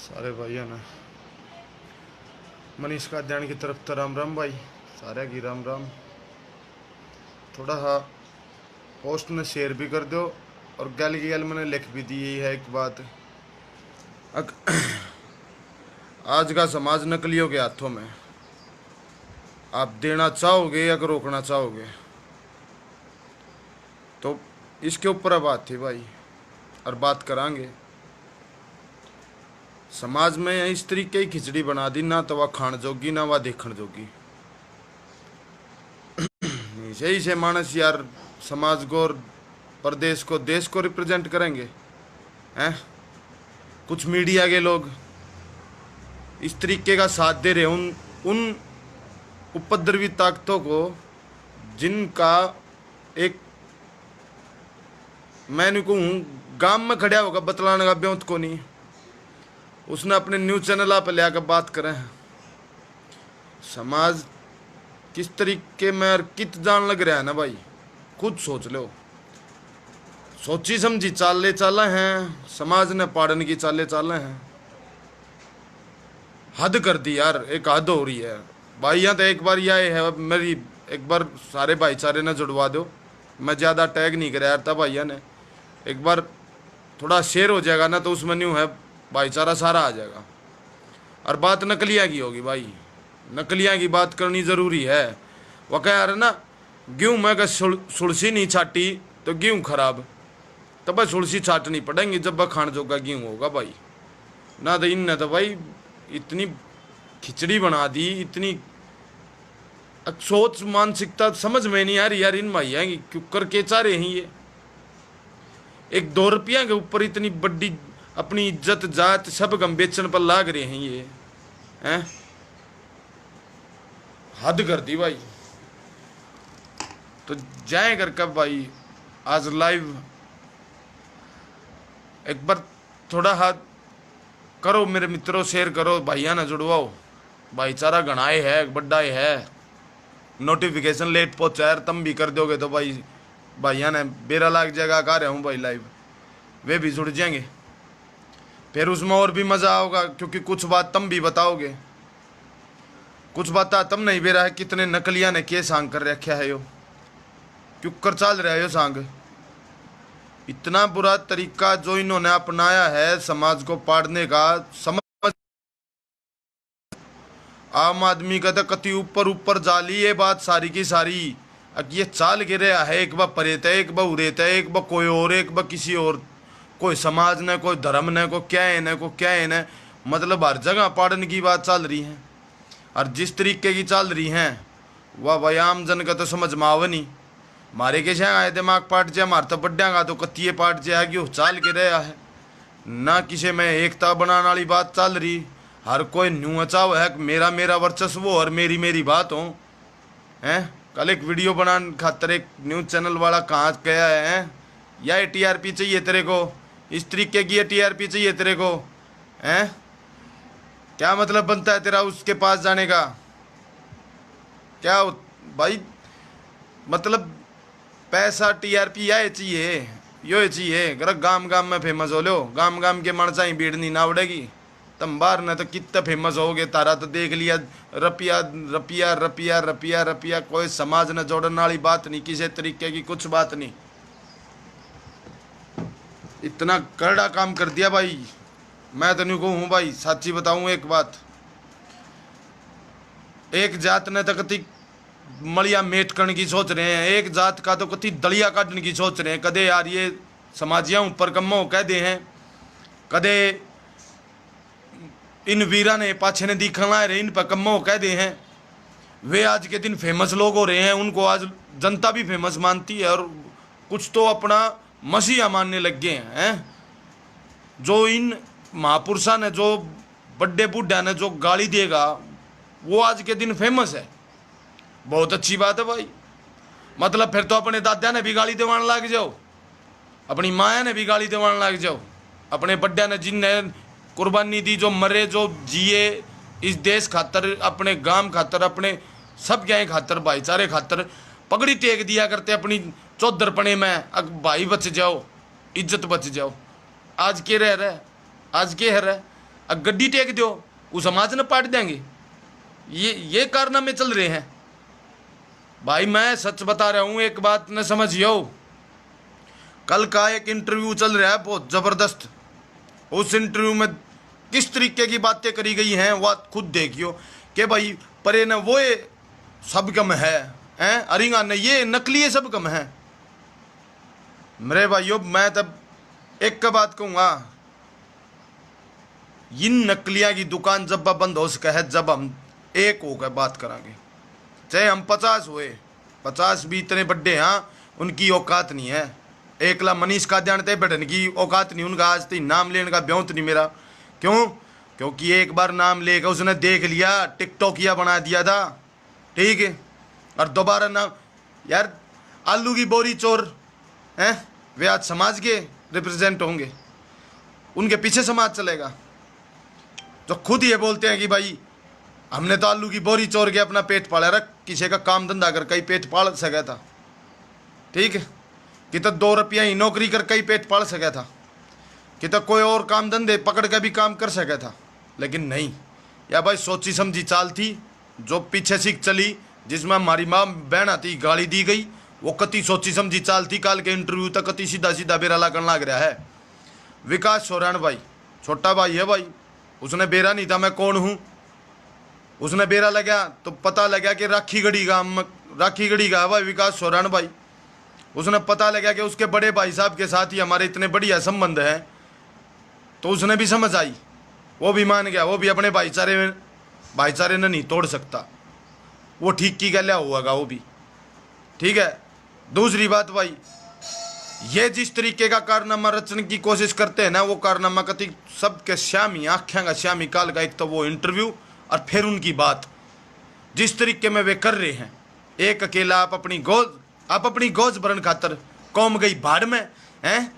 सारे भाइयों ने मनीष का ध्यान की तरफ तो राम राम भाई, सारे की राम राम। थोड़ा सा पोस्ट में शेयर भी कर दो और गल की गल मैंने लिख भी दी है एक बात। आज का समाज नकलियों के हाथों में, आप देना चाहोगे या रोकना चाहोगे, तो इसके ऊपर बात थी भाई और बात करांगे। समाज में इस तरीके की खिचड़ी बना दी, ना तो वह खान जोगी ना वह देखण जोगी। सही से मानस यार समाज को और प्रदेश को देश को रिप्रेजेंट करेंगे हैं। कुछ मीडिया के लोग इस तरीके का साथ दे रहे उन उन उपद्रवी ताकतों को, जिनका एक मैं कहूँ गांव में खड़ा होगा बतलाने का ब्योंत को नहीं, उसने अपने न्यूज़ चैनल पर ले आकर बात करें। समाज किस तरीके में और कित जान लग रहा है ना भाई, खुद सोच लो। सोची समझी चाले चाले हैं, समाज ने पाड़न की चाले चाले हैं। हद कर दी यार, एक हद हो रही है भाई। यहाँ तो एक बार यह है, मेरी एक बार सारे भाईचारे ने जुड़वा दो। मैं ज़्यादा टैग नहीं कराया था भाइया ने, एक बार थोड़ा शेयर हो जाएगा ना तो उसमें न्यू है भाईचारा सारा आ जाएगा। और बात नकलिया की होगी भाई, नकलिया की बात करनी ज़रूरी है। वह कह रहे ना, गेहूँ में अगर सुलसी नहीं छाटी तो गेहूँ खराब, तब भाई सुलसी छाटनी पड़ेंगी जब वह खान जोगा गेहूँ होगा भाई। ना तो इन तो भाई इतनी खिचड़ी बना दी, इतनी सोच मानसिकता समझ में नहीं आ रही यार इन भैया की, क्यों करके चाह रहे हैं ये। एक 2 रुपया के ऊपर इतनी बड़ी अपनी इज्जत जात सब गम बेचन पर लाग रहे हैं ये हैं। हद कर दी भाई। तो जाए कर कब भाई आज लाइव एक बार थोड़ा हाथ करो मेरे मित्रों, शेयर करो, भाइया ना जुड़वाओ। भाईचारा घनाए है, बड्डा है। नोटिफिकेशन लेट पहुंचा यार, तुम भी कर दोगे तो भाई भाइया ने बेरा लाग जाएगा। कह रहा हूँ भाई लाइव वे भी जुड़ जाएंगे, फिर उसमें और भी मज़ा आओगा, क्योंकि कुछ बात तुम भी बताओगे, कुछ बात तुम नहीं बेरा है। कितने नकलिया ने के सांग कर रखा है यो, क्यों कर चल रहा है यो सांग। इतना बुरा तरीका जो इन्होंने अपनाया है समाज को पाड़ने का, समझ आम आदमी का तो कति ऊपर ऊपर जाली ये बात सारी की सारी। अब ये चाल गिरे है, एक बार परेत है, एक बार उरेत है, एक बार कोई और, एक बार किसी और, कोई समाज ने, कोई धर्म ने, को क्या है न, को क्या है न, मतलब हर जगह पाड़न की बात चल रही है। और जिस तरीके की चल रही हैं वह भाई आम जन का तो समझ में आवे नहीं। मारे के आए दिमाग पाट जाए, मार तो बड्ढा तो कत्तिये पाट जाएगी। वो चाल के रहा है ना, किसी में एकता बनाने वाली बात चल रही। हर कोई न्यू चाव है मेरा मेरा वर्चस्व और मेरी मेरी बात हो हैं। कल एक वीडियो बनाने खातर एक न्यूज़ चैनल वाला कहाँ गया है, या टीआरपी चाहिए तेरे को, इस तरीके की टीआरपी चाहिए तेरे को हैं। क्या मतलब बनता है तेरा उसके पास जाने का, क्या भाई मतलब पैसा टीआरपी या चाहिए, यो चाहिए। अगर गाम गाम में फेमस हो लो, गाम गाम के मणसा ही भीड़ नहीं ना उड़ेगी। तुम बाहर न तो कितना फेमस होगे, तारा तो देख लिया रपिया रपिया रपिया रपिया रपिया। कोई समाज न जोड़ने वाली बात नहीं, किसी तरीके की कुछ बात नहीं। इतना करड़ा काम कर दिया भाई। मैं तो नहीं कहूँ भाई, सच्ची बताऊँ एक बात, एक जात ने तो कति मलिया मेट करने की सोच रहे हैं, एक जात का तो कति दलिया काटने की सोच रहे हैं। कदे यार ये समाजियाँ ऊपर कम्मो कह दे हैं, कदे इन वीरा ने पाछे ने दिखना रहे इन पर कम्मो कह दे हैं। वे आज के दिन फेमस लोग हो रहे हैं, उनको आज जनता भी फेमस मानती है और कुछ तो अपना मसीहा मानने लग गए हैं। जो इन महापुरुषा ने, जो बड्डे बुढ़ा ने जो गाली देगा वो आज के दिन फेमस है। बहुत अच्छी बात है भाई। मतलब फिर तो अपने दादा ने भी गाली देवान लग जाओ, अपनी माया ने भी गाली देवान लग जाओ, अपने बड्डा ने जिनने कुर्बानी दी, जो मरे जो जिए इस देश खातर, अपने गांव खातर, अपने सब क्या खातर, भाईचारे खातर पगड़ी टेक दिया करते अपनी चौधरपने में। अब भाई बच जाओ, इज्जत बच जाओ। आज के रह रहा, आज के है रहा। अब गड्डी टेक दो, उस समाज ने पाट देंगे। ये कारनामे चल रहे हैं भाई। मैं सच बता रहा हूँ, एक बात न समझियो, कल का एक इंटरव्यू चल रहा है बहुत जबरदस्त। उस इंटरव्यू में किस तरीके की बातें करी गई हैं वो खुद देखियो कि भाई परे न वो सब कम है, अरिंगा न ये नकली सब कम है। मेरे भाइयों मैं तब एक बात कहूँगा, इन नकलिया की दुकान जब बंद हो सके है जब हम एक होकर बात करांगे। चाहे हम 50 हुए, 50 भी इतने बड्डे हाँ, उनकी औकात नहीं है। एकला मनीष काद्यान बैठने की औकात नहीं उनका। आज तक नाम लेने का ब्योंत नहीं मेरा। क्यों? क्योंकि एक बार नाम लेकर उसने देख लिया, टिकटॉकिया बना दिया था, ठीक है। और दोबारा नाम, यार आलू की बोरी चोर हैं, वे आज समाज के रिप्रेजेंट होंगे, उनके पीछे समाज चलेगा। तो खुद ये बोलते हैं कि भाई हमने तो आलू की बोरी चोर के अपना पेट पाला, रख किसी का काम धंधा कर कई पेट पाल सका था, ठीक है। कि तो 2 रुपया ही नौकरी कर कई पेट पाल सका था, कि तो कोई और काम धंधे पकड़ के भी काम कर सका था। लेकिन नहीं, या भाई सोची समझी चाल थी जो पीछे सीख चली, जिसमें हमारी माँ बहन आती गाली दी गई, वो कति सोची समझी चाल थी। काल के इंटरव्यू तक कति सीधा सीधा बेरा लागन लग रहा है। विकास सोरान भाई छोटा भाई है भाई, उसने बेरा नहीं था मैं कौन हूँ। उसने बेरा लगा तो पता लगा कि राखी गढ़ी का भाई विकास सोरान भाई। उसने पता लगा कि उसके बड़े भाई साहब के साथ ही हमारे इतने बढ़िया संबंध हैं, तो उसने भी समझ आई, वो भी मान गया। वो भी अपने भाईचारे ने नहीं तोड़ सकता, वो ठीक की गया होगा वो भी, ठीक है। दूसरी बात भाई, ये जिस तरीके का कारनामा रचने की कोशिश करते हैं ना, वो कारनामा कति सबके श्यामी आख्या का श्यामी काल का। एक तो वो इंटरव्यू और फिर उनकी बात जिस तरीके में वे कर रहे हैं। एक अकेला आप अपनी गोज भरण खातर कौम गई भाड़ में हैं।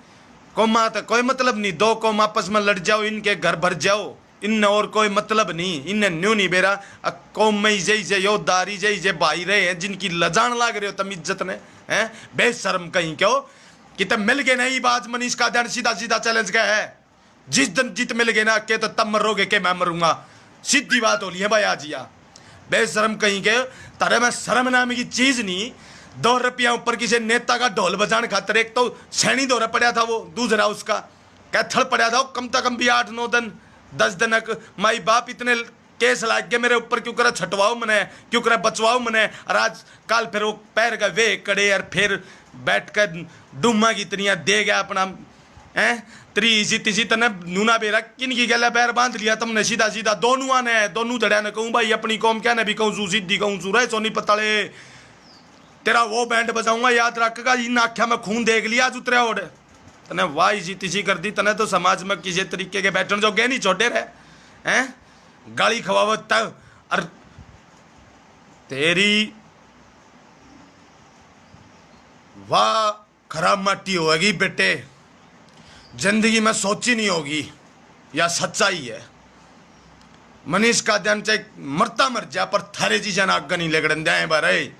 कौमा तो कोई मतलब नहीं, 2 कौम आपस में लड़ जाओ, इनके घर भर जाओ, इन और कोई मतलब नहीं। इन्हें न्यू नहीं बेरा कौम में जैसे योद्धारी जैसे भाई रहे हैं, जिनकी लजान लाग रहे हो तम इज्जत ने हैं। बेशर्म कहीं क्यों कि तब मिल गए नहीं। बात मनीष का ध्यान सीधा सीधा चैलेंज गया है, जिस दिन जीत मिल गए ना के तो तब मरोगे के मैं मरूंगा, सीधी बात हो रही है भाई आज। या बेशरम कहीं के तारे में शर्म नाम की चीज नहीं। 2 रुपया ऊपर किसी नेता का ढोल बजाने खातर, एक तो सैनी दौरा पड़ा था वो, दूसरा उसका कैथल पड़ा था, कम से कम भी 8-9 दिन 10 दिन माई बाप इतने केस लाग के मेरे ऊपर क्यों करे छटवाओ मने, क्यों करे बचवाओ मने। और आज काल फिर वो पैर का वे कड़े और फिर बैठ कर डुमा की तनिया दे गया अपना तीसी तने नूना बेरा किन की गला पैर बांध लिया तुमने सीधा सीधा। दोनों ने दोनों धड़िया ने कहूँ भाई अपनी कौम क्या ने भी कहूँ सीधी कहूँ सूरज सोनी पताले तेरा वो बैंड बजाऊंगा याद रखेगा। इन आख्या में खून देख लिया आज उतरे ओढ़ तने वाह इसी तिसी कर दी तने तो समाज में किसी तरीके के बैठन जो गए नहीं छोटे रहे हैं गाली खवावत तक। और तेरी वाह खराब माटी होगी बेटे, जिंदगी में सोची नहीं होगी या सच्चाई है। मनीष का ध्यान चाहे मरता मर जा पर थारे जी जन आग नहीं लेकड़न जाए बारे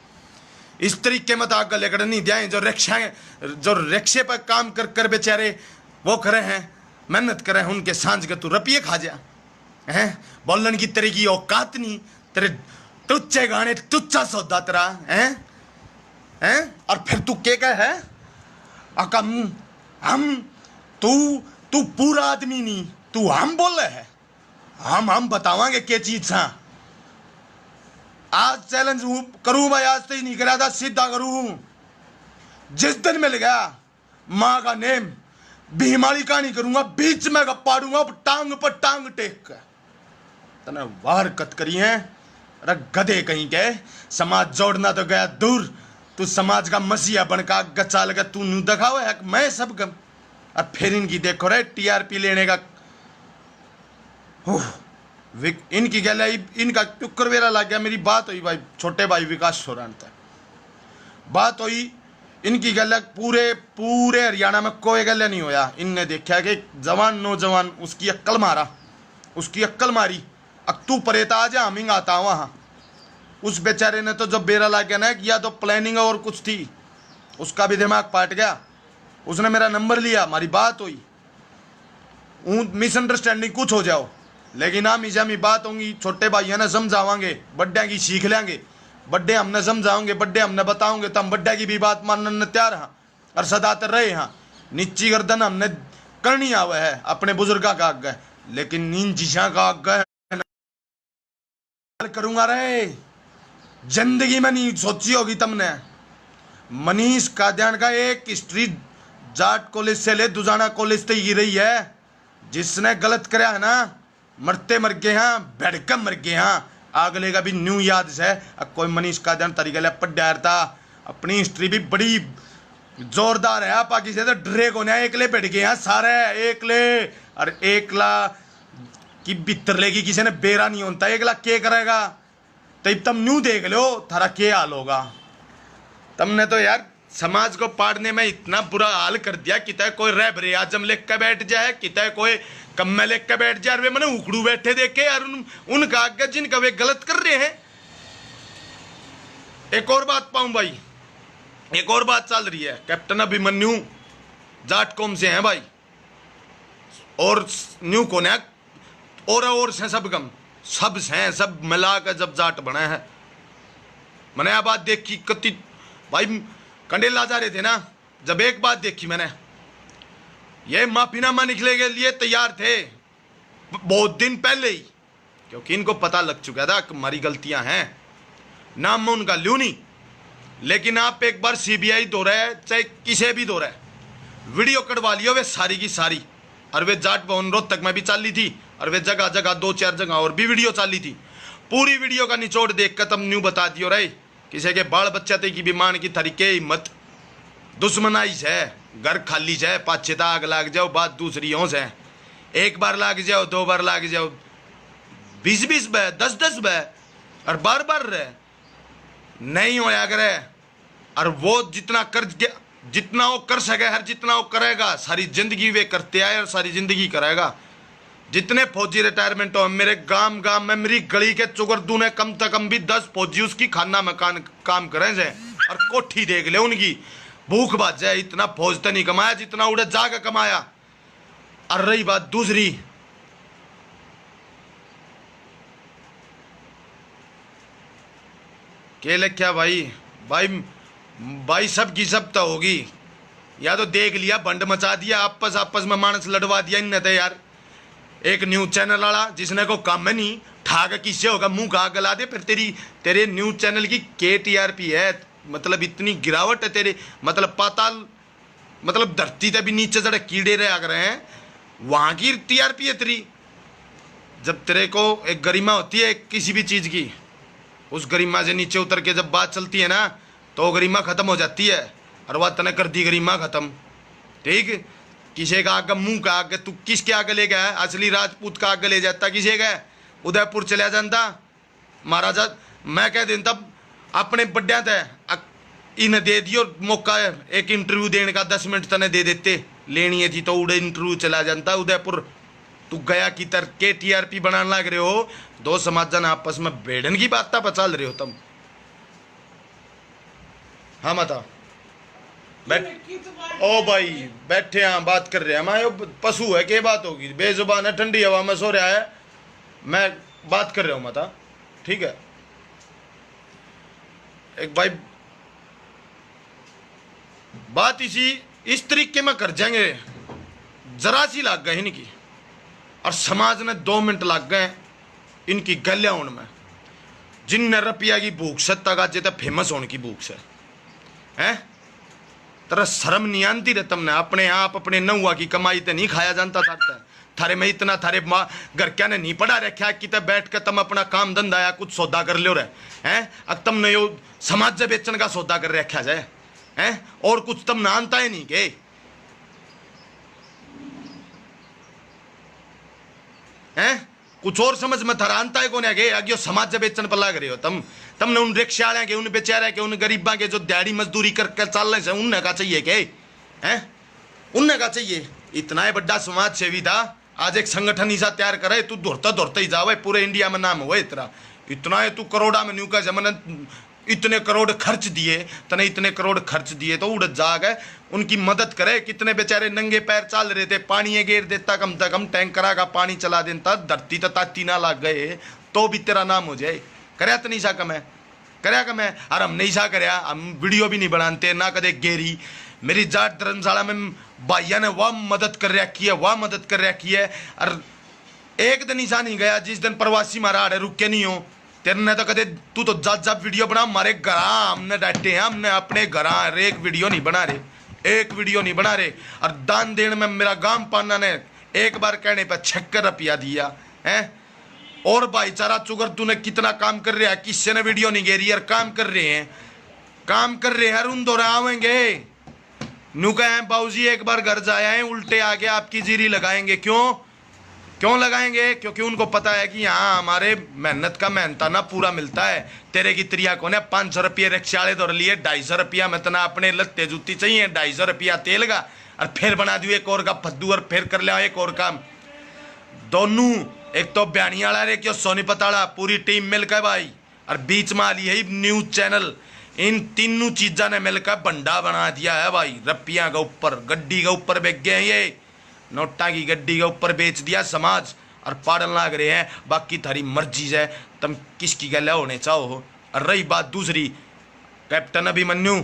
इस तरीके में तो आग लेकड़न नहीं जाए। जो रिक्शे पर काम कर कर बेचारे वो करे हैं मेहनत करे हैं, उनके सांझ के तू रुपये खा जा हैं। बोलन की तेरे की औकात नहीं, तेरे टुच्चे गाने टुच्चा सौदा तेरा हैं। और फिर तू क्या कह है अकम हम तू पूरा आदमी नहीं, तू हम बोल रहे है। हम बतावांगे क्या चीज था। आज चैलेंज करूं भाई, आज तो ही नहीं करा था सीधा करूं। जिस दिन मिल गया माँ का नेम बीमारी का नहीं करूंगा, बीच में पाड़ूंगा टांग पर टांग टेक कर तने वार कत करी है। अरे गधे कहीं के समाज जोड़ना तो गया दूर, तू समाज का मसीहा बनका गचा लगा तू नू दिखाओ है मैं सब गम। और फिर इनकी देखो रे टीआरपी लेने का इनकी गला इनका टुक्कर वेरा लग गया। मेरी बात हुई भाई छोटे भाई विकास सोरान तक बात हुई, इनकी गला पूरे हरियाणा में कोई गला नहीं होया। इनने देखा कि जवान नौजवान उसकी अक्ल मारा, उसकी अक्ल मारी। अब तू परेता आ जा हमिंग आता वहाँ। उस बेचारे ने तो जब बेरा लग गया ना या तो प्लानिंग और कुछ थी, उसका भी दिमाग पाट गया। उसने मेरा नंबर लिया, हमारी बात हुई, मिसअंडरस्टैंडिंग कुछ हो जाओ लेकिन हम इसे बात होंगी, छोटे भाइयों ने समझावांगे, बड्डे की सीख लेंगे, बड्डे हमने समझाओगे, बड्डे हमने बताओगे तो हम बड्डे की भी बात मानने तैयार हाँ और सदाते रहे हाँ। नीची गर्दन हमने करनी आवे है अपने बुजुर्गा का आगे, लेकिन नींद जिशा का आगे करूंगा रे। जिंदगी में नहीं सोची होगी तुमने। मनीष कादियान का एक हिस्ट्री जाट कॉलेज से ले दुजाना कॉलेज तक ही रही है। जिसने गलत कराया है ना, मरते मर गए हाँ, भड़कम मर गए हाँ। अगले का भी न्यू याद से अब कोई मनीष कादियान तरीके ले पढ़ा था। अपनी हिस्ट्री भी बड़ी जोरदार है। बाकी से तो डरे को नहीं, एकले बैठ गए हैं सारे एकले। और एकला की बितर लेगी किसी ने बेरा नहीं होता, एकला के करेगा। तब तुम न्यू देख लो थारा के हाल होगा। तुमने तो यार समाज को पाड़ने में इतना बुरा हाल कर दिया। कितना कोई रैबरे आजम लेख के बैठ जाए, कितना कोई कम्मे लेख के बैठ जाए। वे मैंने उखड़ू बैठे देखे यार उनका आगे जिनका वे गलत कर रहे हैं। एक और बात पाऊं भाई, एक और बात चल रही है। कैप्टन अभिमन्यु जाट कौम से हैं भाई, और न्यू कौन है और से सब गम सब से सब मिला कर जब जाट बना है। मैंने यह बात देखी कति भाई कंडेला जा रहे थे ना, जब एक बात देखी मैंने, ये माफीनामा निकले के लिए तैयार थे बहुत दिन पहले ही, क्योंकि इनको पता लग चुका था कि हमारी गलतियां हैं। नाम में उनका ल्यू नहीं, लेकिन आप एक बार सीबीआई दो रहे चाहे किसे भी दो रहे, वीडियो कटवा लियो वे सारी की सारी। और वे जाट भवन रोहतक में भी चाली थी, और वे जगह जगह 2-4 जगह और भी वीडियो चाली थी। पूरी वीडियो का निचोड़ देख कर तुम न्यू बता दियो रहे किसी के बाल बच्चा ते की भी मान की तरीके हिम्मत दुश्मनाई से घर खाली से पाछे आग लाग जाओ। बात दूसरी हो से एक बार लाग जाओ, 2 बार लाग जाओ, 20-20 बह 10-10 बह और बार रहे नहीं होया करे। और वो जितना वो कर सके हर जितना वो करेगा, सारी जिंदगी वे करते आए और सारी जिंदगी करेगा। जितने फौजी रिटायरमेंट हो मेरे गांव में, मेरी गली के चुगरदू ने कम से कम भी 10 फौजी उसकी खाना मकान काम करें से, और कोठी देख ले उनकी भूख बात जाए। इतना फौज तो नहीं कमाया जितना उड़े जाकर कमाया। और रही बात दूसरी, के लिखा भाई सब की सब तो होगी। या तो देख लिया बंड मचा दिया, आपस में मानस लड़वा दिया इन तो यार। एक न्यूज चैनल वाला जिसने को काम है नहीं, ठाक किससे होगा मुंह का गला दे। फिर तेरे न्यूज चैनल की के टीआरपी है, मतलब इतनी गिरावट है तेरे, मतलब पाताल मतलब धरती से भी नीचे जड़े कीड़े रहे आग रहे हैं, वहां की टीआरपी है तेरी। जब तेरे को एक गरिमा होती है किसी भी चीज की, उस गरिमा से नीचे उतर के जब बात चलती है ना, तो गरिमा खत्म हो जाती है। और वह तने कर दी गरिमा खत्म। ठीक, किसी का आगे मुंह का आगे तू किसके आगे ले गया? असली राजपूत का आगे ले जाता किसी का, उदयपुर चला जाता महाराजा। मैं कह देता अपने बड्डा थे इन्हें दे दियो मौका, एक इंटरव्यू देने का 10 मिनट तने दे देते, लेनी है थी तो उड़े इंटरव्यू चला जाता उदयपुर। तू गया की तर के टीआरपी बनाने लग रहे हो। दो समाजन आपस में बेड़न की बात पचाल रहे हो तुम। हाँ माता बैठ ओ भाई बैठे हैं बात कर रहे हैं। मैं पशु है के बात होगी, बेजुबान है, ठंडी हवा में सो रहा है, मैं बात कर रहा हूँ माता। ठीक है एक भाई बात इस तरीके में कर जाएंगे, जरा सी लाग गए इनकी, और समाज ने 2 मिनट लाग गए इनकी गलिया होने में। जिन रुपया की भूख से तगाजे तो फेमस होने की भूख से है। तेरा शर्म नहीं आती रे तुमने? अपने आप अपने नौआ की कमाई तो नहीं खाया जानता था थारे में इतना, थारे माँ घर क्या ने नहीं पढ़ा रखा कि तब बैठ कर तुम अपना काम धंधा या कुछ सौदा कर लो रहे हैं। अब तुमने यो समाज से बेचने का सौदा कर रखा जाए हैं, और कुछ तुम जानता ही नहीं के हैं। कुछ और समझ में थारा आंता है कौन है आगे समाज से बेचने पर लग रहे हो तुमने उन रिक्शा वाले के, उन बेचारे के, उन गरीबा के जो दिहाड़ी मजदूरी कर चल रहे उनने का चाहिए के हैं, उनने का चाहिए। इतना ही बड़ा समाज सेवी था, आज एक संगठन ही सा तैयार करे, तू दौड़ता ही जावे, पूरे इंडिया में नाम हुआ इतना है तू करोड़ा में न्यू का जमन इतने करोड़ खर्च दिए, तने इतने करोड़ खर्च दिए तो उड़ जाग है, उनकी मदद करे। कितने बेचारे नंगे पैर चल रहे थे, पानी गेर देता, कम से कम टैंकरा का पानी चला देता, धरती तो ताती ना लग गए तो भी तेरा नाम हो जाए। करया तो नहीं सा कम है, करया कम है। और हम नहीं सा करया, हम वीडियो भी नहीं बनाते ना कदे गेरी। मेरी जाट धर्मशाला में भाइया ने वह मदद कर रखी है, वह मदद कर रखी है। और एक दिन ईसा नहीं गया जिस दिन प्रवासी मारा रुके नहीं हो। तेरे ने तो कदे तू तो जब जब वीडियो बना हमारे घर हमने डांटे हैं, हमने अपने घर एक वीडियो नहीं बना रहे, एक वीडियो नहीं बना रहे। और दान देने में मेरा गांव पाना ने एक बार कहने पर 76 रुपया दिया है। और भाईचारा चुगर तूने कितना काम कर रहा है, किससे ने वीडियो नहीं घेरी यार, काम कर रहे हैं, काम कर रहे हैं। उन दौरा आवेंगे नू कहे बाबूजी एक बार घर जाए हैं, उल्टे आके आपकी जीरी लगाएंगे। क्यों क्यों लगाएंगे? क्योंकि उनको पता है कि यहाँ हमारे मेहनत का मेहनताना पूरा मिलता है। तेरे की त्रिया को ने 500 रुपये रिक्शा वाले दौड़ लिए, 250 रुपया में तना अपने लत्ते जूती चाहिए, 250 रुपया तेल का, और फिर बना दियो एक और का फद्दू, और फिर कर लिया एक और काम। दोनों एक तो बयानी वाला रे क्यों सोनीपत वाला, पूरी टीम मिलकर भाई, और बीच में आली है न्यूज चैनल। इन तीनों चीजा ने मिलकर बंडा बना दिया है भाई। रुपया के ऊपर, गड्डी के ऊपर बेच गए हैं, ये नोटा की गड्डी के ऊपर बेच दिया समाज, और पाड़न लाग रहे हैं। बाकी थारी मर्जी है, तुम किसकी गल होने चाहो। और रही बात दूसरी, कैप्टन अभिमन्यु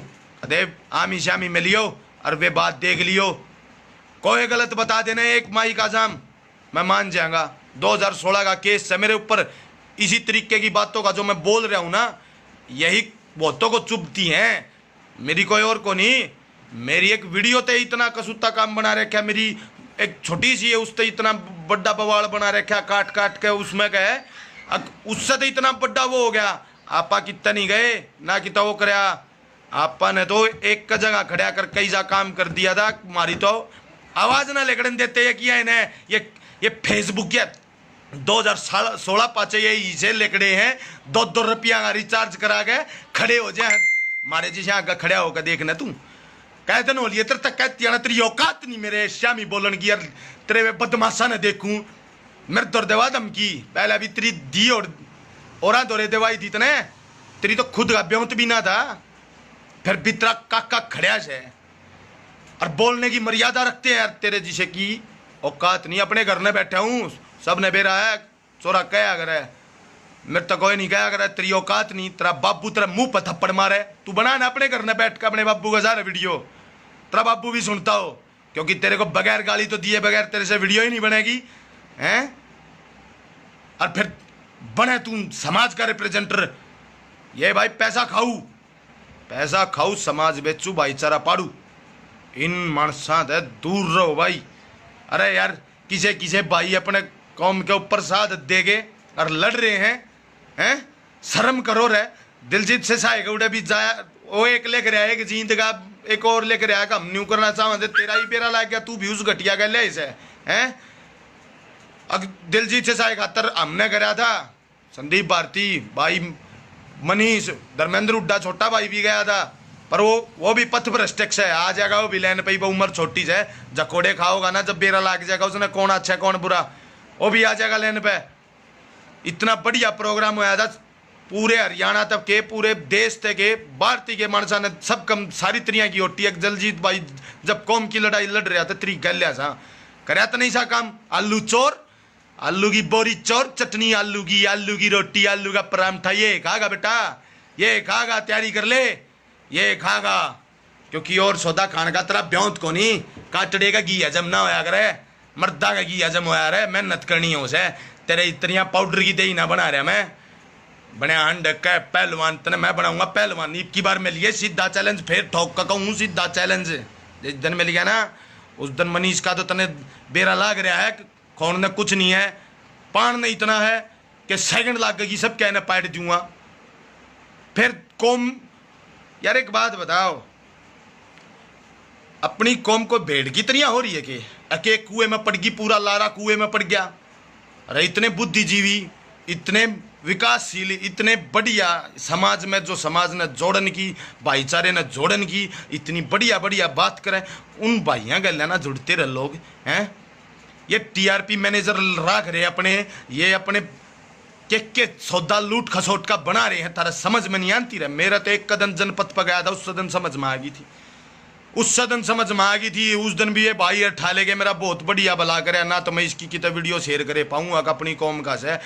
अरे आमी शामी मिलियो और वे बात देख लियो, कोई गलत बता देना एक माई का जाम मैं मान जाऊंगा। 2016 का केस है मेरे ऊपर। इसी तरीके की बातों का जो मैं बोल रहा हूँ ना, यही बहुतों को चुभती हैं, मेरी कोई और को नहीं। मेरी एक वीडियो ते इतना कसूता काम बना रखा, मेरी एक छोटी सी है उससे इतना बड़ा बवाल बना रखा, काट काट के उसमें गए, उससे तो इतना बड़ा वो हो गया। आपा कितना नहीं गए ना कितना वो कराया, आपा ने तो एक का जगह खड़ा कर कई जा काम कर दिया था। मारी तो आवाज ना लेकर देते ये किया इन्हें, ये फेसबुक या 2016 पाचे ये इसे लेकड़े हैं, 2-2 रुपया का रिचार्ज करा के खड़े हो जाए मारे जी आगे खड़ा होकर देखना। तू कहते न होलिए तेरे तक कहती है ना, तेरी औकात नहीं मेरे श्यामी बोलन की यार, तेरे वे बदमाशा ने देखूं मेरे दौर देवा धमकी। पहले अभी तेरी दी और दौरे देवाई थी तने, तेरी तो खुद का ब्योंत भी ना था, फिर बितरा काका खड़ा है। और बोलने की मर्यादा रखते हैं यार, तेरे जिसे की औकात नहीं। अपने घर में बैठा हूँ, सब ने बेरा है चोरा कया कर है, मेरे तो कोई नहीं कया कर, तेरी औकात नहीं। तेरा बाबू तेरा मुंह पर थप्पड़ मारे, तू बना ना अपने घर में बैठ कर अपने बाबू का सारा वीडियो, तेरा बाबू भी सुनता हो, क्योंकि तेरे को बगैर गाली तो दिए बगैर तेरे से वीडियो ही नहीं बनेगी हैं। और फिर बने तू समाज का रिप्रेजेंटर, ये भाई पैसा खाऊ समाज बेचू भाईचारा पाड़ू, इन मानसा से दूर रहो भाई। अरे यार किसे किसे भाई अपने कौम के ऊपर साथ देगे और लड़ रहे हैं शर्म करो रे। दिलजीत से साहेब उड़े भी जाया, वो एक लेकर आया एक जींद का, एक और लेकर आया हम न्यू करना चाहते, तेरा ही पेरा लाग गया, तू भी उस घटिया का ले इसे हैं। दिलजीत से साहेब खातर हमने कराया था, संदीप भारती भाई, मनीष, धर्मेंद्र हुड्डा छोटा भाई भी गया था, पर वो भी पथ भ्रष्ट है। आ जाएगा वो भी लेने पे, उम्र छोटी है, जकोड़े खाओगा ना जब बेरा लाग जाएगा उसने कौन अच्छा कौन बुरा, वो भी आ जाएगा लेने पे। इतना बढ़िया प्रोग्राम होया था, पूरे हरियाणा तक के पूरे देश तक के भारतीय के मानसा ने सब कम सारी तरिया की होती है। जलजीत भाई जब कौम की लड़ाई लड़ रहा था तरी गलिया सा कराया तो नहीं सा काम। आलू चोर, आलू की बोरी चोर, चटनी आलू की रोटी, आलू का परांठा, ये खागा बेटा, ये खागा, तैयारी कर ले, ये खागा, क्योंकि और सौदा खाने का तेरा ब्योंत को नहीं। काटड़े का घी हजम ना होया करे, मर्दा का घी हजम होया रहे, मेहनत करनी है उसे। तेरे इतनिया पाउडर की दही ना बना रहा मैं, बने अंड का पहलवान तने मैं बनाऊंगा पहलवान। की बार मिल गया सीधा चैलेंज, फिर ठोक का कहूँ सीधा चैलेंज। जिस दिन मिल गया ना उस दिन मनीष का तो तने बेरा लाग रहा है, कौन ने कुछ नहीं है, पान नहीं इतना है कि सेकंड लाग गई सब कहने पाट दूंगा। फिर कौम यार एक बात बताओ, अपनी कौम को भेड़ की तरिया हो रही है कि अके कुएं में पड़ गई, पूरा लारा कुएं में पड़ गया। अरे इतने बुद्धिजीवी, इतने विकासशील, इतने बढ़िया समाज में जो समाज ने जोड़न की, भाईचारे ने जोड़न की, इतनी बढ़िया बढ़िया बात करें, उन भाइयों गल ना जुड़ते रहे लोग हैं। ये टीआरपी मैनेजर राख रहे अपने, ये अपने के सौदा लूट खसोट का बना रहे हैं, तारा समझ में नहीं आती रहे। मेरा तो एक कदम जनपद पर गया था, उस सदन समझ में आ गई थी, उस सदन समझ में आ गई थी। उस दिन भी ये भाई अठा ले गए, मेरा बहुत बढ़िया भला करे ना, तो मैं इसकी की तो वीडियो शेयर करे पाऊंगा अपनी कौम का से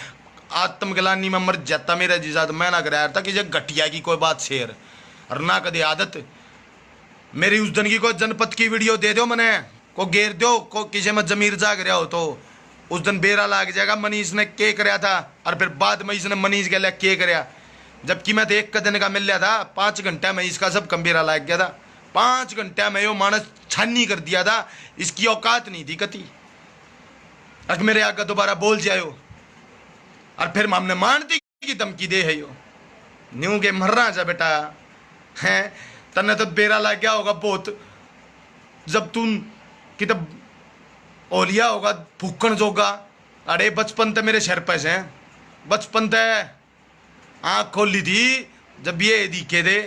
आत्मग्लानी में मर जाता मेरा जीजा। तो मैं ना कराया था कि ये घटिया की कोई बात शेयर और ना कदे आदत। मेरी उस दिन की कोई जनपद की वीडियो दे दो, मैंने को घेर दो, को किसी में जमीर जाग रहा हो तो उस दिन बेरा लाग जाएगा। मनीष ने के कराया था और फिर बाद में इसने मनीष के लिए के कराया, जबकि मैं तो एक दिन का मिल लिया था। 5 घंटे में इसका सब कंबेरा लाग गया था, 5 घंटे में यो मानस छानी कर दिया था। इसकी औकात नहीं थी कति। अब मेरे आगे दोबारा बोल जायो और फिर हमने मानती की धमकी दे है यो न्यू के मर रहा जा बेटा है। तने तो बेरा लग गया होगा बहुत, जब तू कि तब ओलिया होगा फूकन जोगा। अरे बचपन तो मेरे शर पे है, बचपन तो आँख खोली थी जब ये दिखे दे।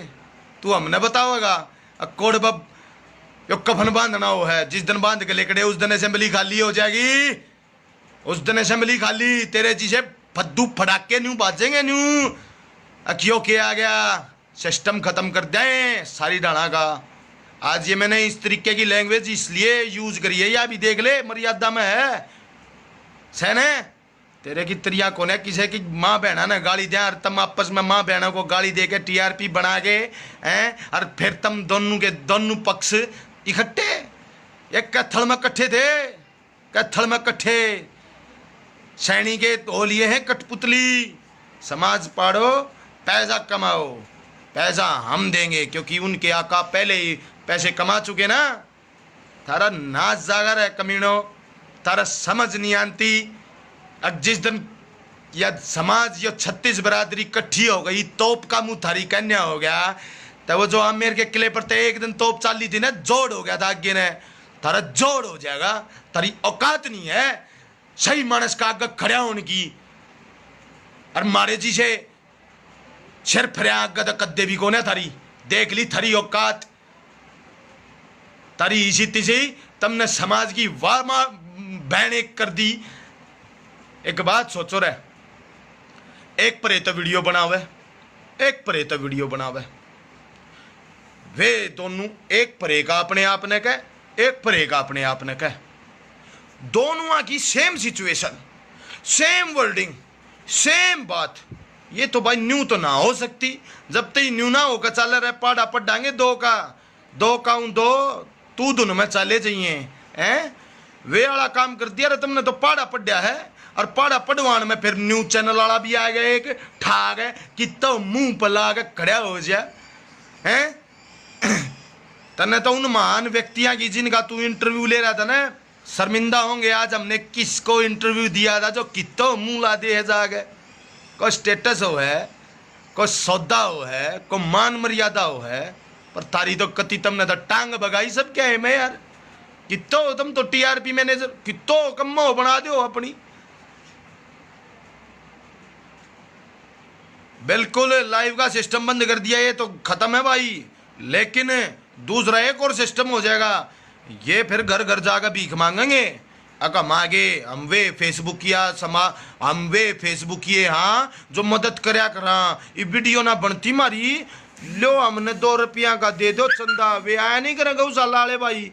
तू हमने बताओगा अकोड़ बब यो कफन बांधना हो है, जिस दिन बांध के लेकड़े उस दिन असेंबली खाली हो जाएगी, उस दिन असेंबली खाली। तेरे चीजें फद्दू फड़ाके न्यू बाजेंगे न्यू। अखियों के आ गया, सिस्टम खत्म कर दें सारी डाणा का। आज ये मैंने इस तरीके की लैंग्वेज इसलिए यूज करी है, या भी देख ले मर्यादा में है सहने। तेरे की त्रिया कौन है, किसी की माँ बहना ने गाली दे और तुम आपस में माँ बहनों को गाली दे के टीआरपी बना के हैं, और फिर तुम दोनों के दोनों पक्ष इकट्ठे एक कत्थल में इकट्ठे थे, कत्थल में इकट्ठे सैनी के हो लिए हैं कठपुतली। समाज पाड़ो, पैसा कमाओ, पैसा हम देंगे क्योंकि उनके आका पहले ही पैसे कमा चुके ना। थारा नाच जागर है कमीनों, तारा समझ नहीं आती। अब जिस दिन या समाज या 36 बरादरी इकट्ठी हो गई, तोप का मुंह थारी कन्या हो गया, तो वो जो आमेर के किले पर थे एक दिन तोप चाली थी ना, जोड़ हो गया था आगे ने। थारा जोड़ हो जाएगा, तारी औकात नहीं है सही मानस का आगे खड़ा होने की। और मारे जी से सिर फरिया आगे तो कद्दे भी कौन है थारी, देख ली थारी औकात। तारी इसी तीसी तुमने समाज की वाह बहन एक कर दी। एक बात सोचो रे, एक परे तो वीडियो बनावे, एक परे तो वीडियो बनावे, वे दोनों एक परे का अपने आप ने कह, एक परे का अपने आप ने कह, दोनों की same situation, same wording, same बात। ये तो भाई न्यू तो ना हो सकती। जब तक न्यू ना होकर चल रहा पाड़ा पढ़ाएंगे दो का दो तू दोनों में चले जाइए हैं। वे वाला काम कर दिया रे तुमने तो पाड़ा पढ़ा है, और पाड़ा पढ़वान में फिर न्यूज चैनल वाला भी आ गया एक ठाग है कि तो मुंह पर ला के खड़ा हो जाए हैं। तने तो उन महान व्यक्तियों की जिनका तू इंटरव्यू ले रहा था ना, शर्मिंदा होंगे आज हमने किसको इंटरव्यू दिया था जो कितो मुंह ला दे है जागे। कोई स्टेटस हो है, कोई सौदा हो है, कोई मान मर्यादा हो है, पर तारी तो कति तुमने तो टांग बगाई सब क्या है। मैं यार कितो तुम तो टीआरपी मैनेजर कितो कम्मो बना दो अपनी। बिल्कुल लाइव का सिस्टम बंद कर दिया, ये तो खत्म है भाई। लेकिन दूसरा एक और सिस्टम हो जाएगा, ये फिर घर घर जाकर भीख मांगेंगे। अगर मांगे हम वे फेसबुक किया हम वे फेसबुक किए हाँ जो मदद करया करा, ये वीडियो ना बनती मारी लो हमने 2 रुपया का दे दो चंदा, वे आया नहीं करेंगे उस लाले भाई।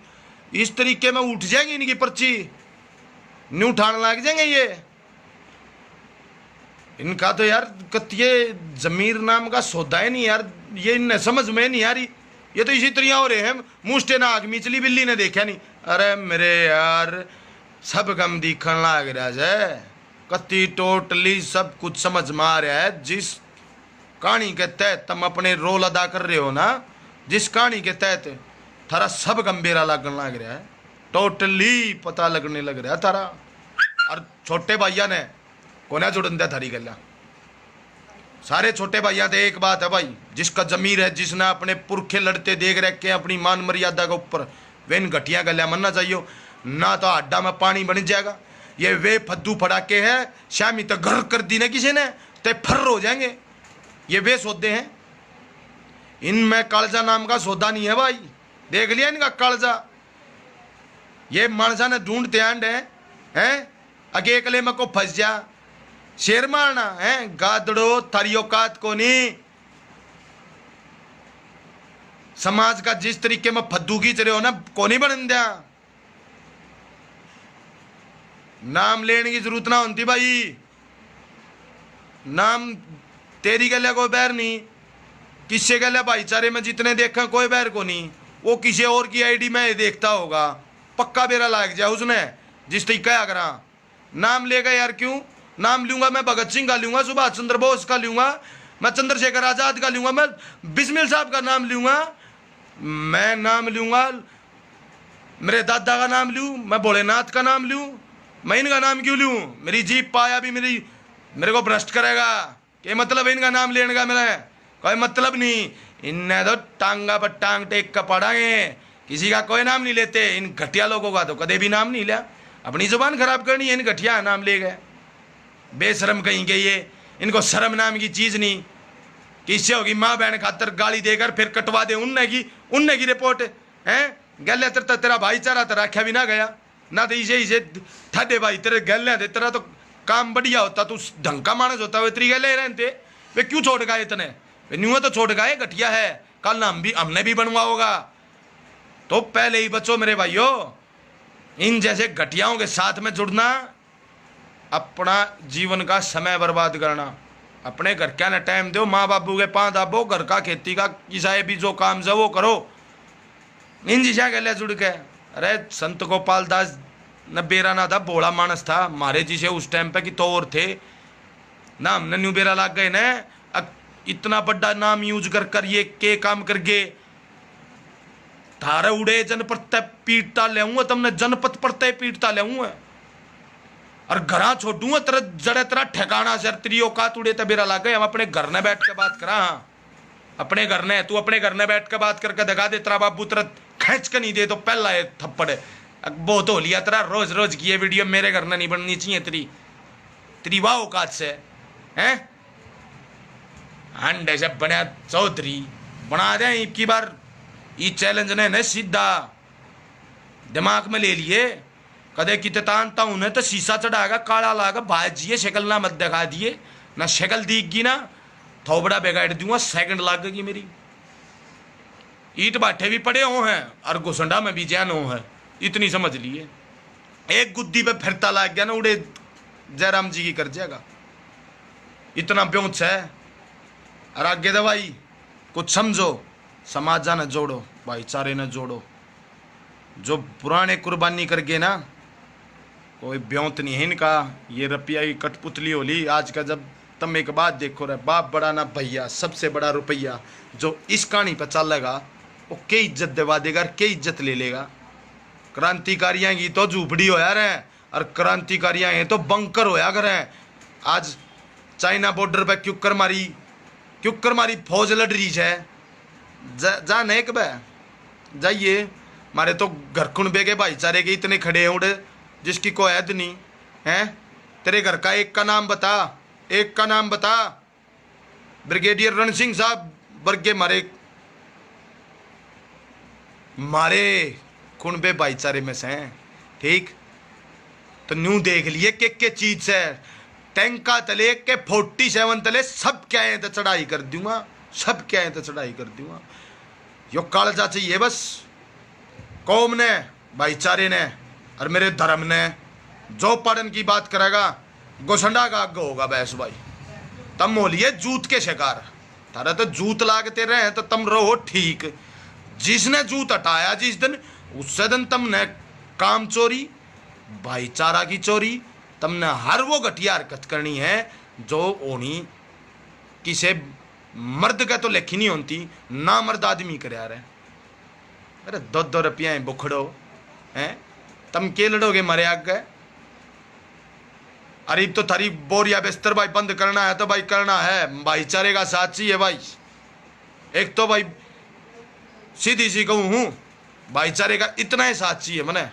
इस तरीके में उठ जाएंगी इनकी पर्ची, न्यू उठाने लग जाएंगे ये। इनका तो यार कतिये जमीर नाम का सौदा है नहीं यार, ये इन्हें समझ में नहीं आ रही। ये तो इसी तरह हो रहे हैं, मुझे ना आग मिचली बिल्ली ने देखा नहीं। अरे मेरे यार सब गम दिखन लग रहा है, कति टोटली सब कुछ समझ में आ रहा है। जिस कहानी के तहत तुम अपने रोल अदा कर रहे हो ना, जिस कहानी के तहत थारा सब गंभीरा लगन लग रहा है, टोटली पता लगने लग रहा है थारा। और छोटे भैया ने कोना जुड़न दिया थारी गल्ला, सारे छोटे भैया थे। एक बात है भाई, जिसका जमीर है, जिसने अपने पुरखे लड़ते देख रखे अपनी मान मर्यादा के ऊपर, वे इन घटिया गलियां मनना चाहिए ना, तो अड्डा में पानी बन जाएगा। ये वे फद्दू फड़ाके हैं, शामी तो घर कर दी ना किसी ने तो फर्र हो जाएंगे। ये वे सौदे हैं, इनमें कालजा नाम का सौदा नहीं है भाई। देख लिया इनका कालजा, ये मानसा ने ढूंढते आंड है अगे अकेले में को फंस जा शेर मारना है गादड़ो, थारी औकात को नहीं। समाज का जिस तरीके में फद्दू खींच रहे हो ना, को नहीं बन दिया। नाम लेने की जरूरत ना होती भाई। नाम तेरी गले कोई बैर नहीं, किससे गले भाईचारे में जितने देखा कोई बैर को नहीं। वो किसी और की आईडी में देखता होगा, पक्का बेरा लाग जाए उसने जिस तरीके अगर नाम लेगा यार। क्यों नाम लूंगा? मैं भगत सिंह का लूंगा, सुभाष चंद्र बोस का लूंगा, मैं चंद्रशेखर आजाद का लूंगा, मैं बिस्मिल साहब का नाम लूंगा, मैं नाम लूंगा, मेरे दादा का नाम लूं, मैं भोलेनाथ का नाम लूं, मैं इनका नाम क्यों लूं? मेरी जीप पाया भी मेरे को भ्रष्ट करेगा। क्या मतलब इनका नाम लेने का? मेरा कोई मतलब नहीं। इनने तो टांगा पर टांग टेक का पड़ांगे, किसी का कोई नाम नहीं लेते। इन घटिया लोगों का तो कदे भी नाम नहीं लिया। अपनी जुबान खराब करनी है, इन घटिया नाम ले गए, बेशरम कहीं के। ये इनको शर्म नाम की चीज नहीं। किससे होगी? माँ बहन खातर गाली देकर फिर कटवा दे उनने की रिपोर्ट है। गले तेरा भाईचारा तो रखा भी ना गया ना, तो इसे ठडे भाई तेरे गले थे, तेरा तो काम बढ़िया होता, तू ढंग का मानस होता। वे तेरी गले रहते वे क्यों छोड़ गए इतने? न्यू तो छोड़ गए, घटिया है। कल हमने भी बनवा होगा, तो पहले ही बचो मेरे भाइयों। इन जैसे घटियाओं के साथ में जुड़ना, अपना जीवन का समय बर्बाद करना। अपने घर क्या ना टाइम दो, माँ बापू के पाँव दाबो, घर का खेती का किसाए भी जो काम है वो करो। इन जिसा गले जुड़ के। अरे संत गोपाल दास न बेरा ना था, भोला मानस था मारे जिसे उस टाइम पे कि तो और थे ना। हमने न्यू बेरा लाग गए न, इतना बड़ा नाम यूज कर ये के काम करके थारे उड़े जनपद पीटता ले तुमने, जनपद पड़ते पीटता ले और घरा छोड़ूंगा तेरा जड़े तेरा ठिकाना सर तेरी औकात उड़े तबेरा लाग गए। हम अपने घर ने बैठ के बात करा। हाँ अपने घर ने, तू अपने घर ने बैठ के बात करके दिखा दे। तेरा बाबू तेरा खींच के नहीं दे तो पहला है थप्पड़। बहुत हो लिया तेरा, रोज रोज की ये वीडियो मेरे घर ने नहीं बननी चाहिए। तेरी वाह औकात से हैं अंडे से बना चौधरी बना दे। इनकी बार ये चैलेंज ने सीधा दिमाग में ले लिए। कदे कित तानता उन्हें तो शीशा चढ़ाएगा, काला लागा भाजिए, शक्ल ना मत दिखा दिए ना, शक्ल दिखगी ना थोबड़ा बिगाड़ दूंगा, सेकंड लगेगी मेरी। ईट बाठे भी पड़े हो हैं और घुसंडा में भी जैन हो है, इतनी समझ लिए। एक गुद्दी पे फिरता लग गया ना, उड़े जयराम जी की कर जाएगा। इतना ब्योच है। और आगे दे भाई कुछ समझो, समाजा न जोड़ो, भाईचारे न जोड़ो। जो पुराने कुर्बानी करके ना, कोई ब्योंत नहीं है इनका। ये रुपया की कठपुतली होली। आज का जब तुम एक बात देखो रहे, बाप बड़ा ना भैया, सबसे बड़ा रुपया जो इस कहानी पर चलेगा वो के इज्जत दिवा देगा, के इज्जत ले लेगा। क्रांतिकारियां की तो झूपड़ी होया रहे और क्रांतिकारियां हैं तो बंकर होया करे। आज चाइना बॉर्डर पे क्यूकर मारी फौज लड़ रही है। जा नेक बे जाइए, मारे तो घर कुणबे के भाईचारे के इतने खड़े हैं उड़े जिसकी कोई ऐद नहीं है। तेरे घर का एक का नाम बता, एक का नाम बता। ब्रिगेडियर रण सिंह साहब वर्गे मारे कुणबे भाईचारे में से हैं, ठीक। तो न्यू देख लिए के चीज से टैंका तले के 47 तले सब क्या है तो चढ़ाई कर दूंगा, सब क्या है तो चढ़ाई कर दूंगा। यो कालजा चाहिए बस कौम ने, भाईचारे ने और मेरे धर्म ने। जो पढ़न की बात करेगा गोसंडा का आग होगा बहस भाई। तम बोलिए जूत के शिकार, तारा तो जूत लागते रहे तो तम रहो ठीक। जिसने जूत हटाया जिस दिन, उससे दिन तुमने काम चोरी, भाईचारा की चोरी, तुमने हर वो घटिया हरकत करनी है जो होनी किसे मर्द का तो लेखी नहीं होती, ना मर्द आदमी कर रहे। अरे 2-2 रुपया बुखड़ो हैं, तुम के लड़ोगे मरे आग गए। अरे तो थारी बोरिया बिस्तर भाई बंद करना है तो भाई करना है, भाईचारे का साथ चाहिए भाई। एक तो भाई सीधी सी कहूं हूं, भाईचारे का इतना ही साथ चाहिए मने।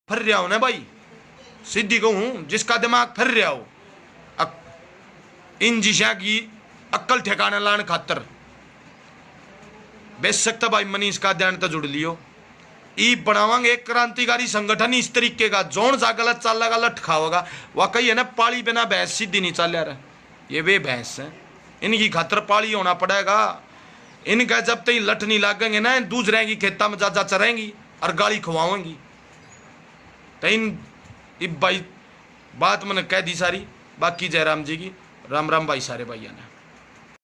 फिर रहा हूं ना भाई, सीधी कहूं जिसका दिमाग फिर रहा हो, इन जिशा की अक्ल ठिकाने लाने खातर बेशक तो भाई मनीष का ध्यान तो जुड़ लियो। ई बनावांगे एक क्रांतिकारी संगठन इस तरीके का, जोन सा गलत चाल लगा लटकाओगा। वाकई है ना, पाली बिना भैंस सीधी नहीं चल रहा। ये वे भैंस है, इनकी खातर पाली होना पड़ेगा। इनका जब तक लठ नहीं लागेंगे ना, दूसरे की खेता में जा चरेंगी और गाली खवाएंगी। तो इन भाई बात मैंने कह दी सारी, बाकी जयराम जी की राम राम भाई सारे भाइयों ने।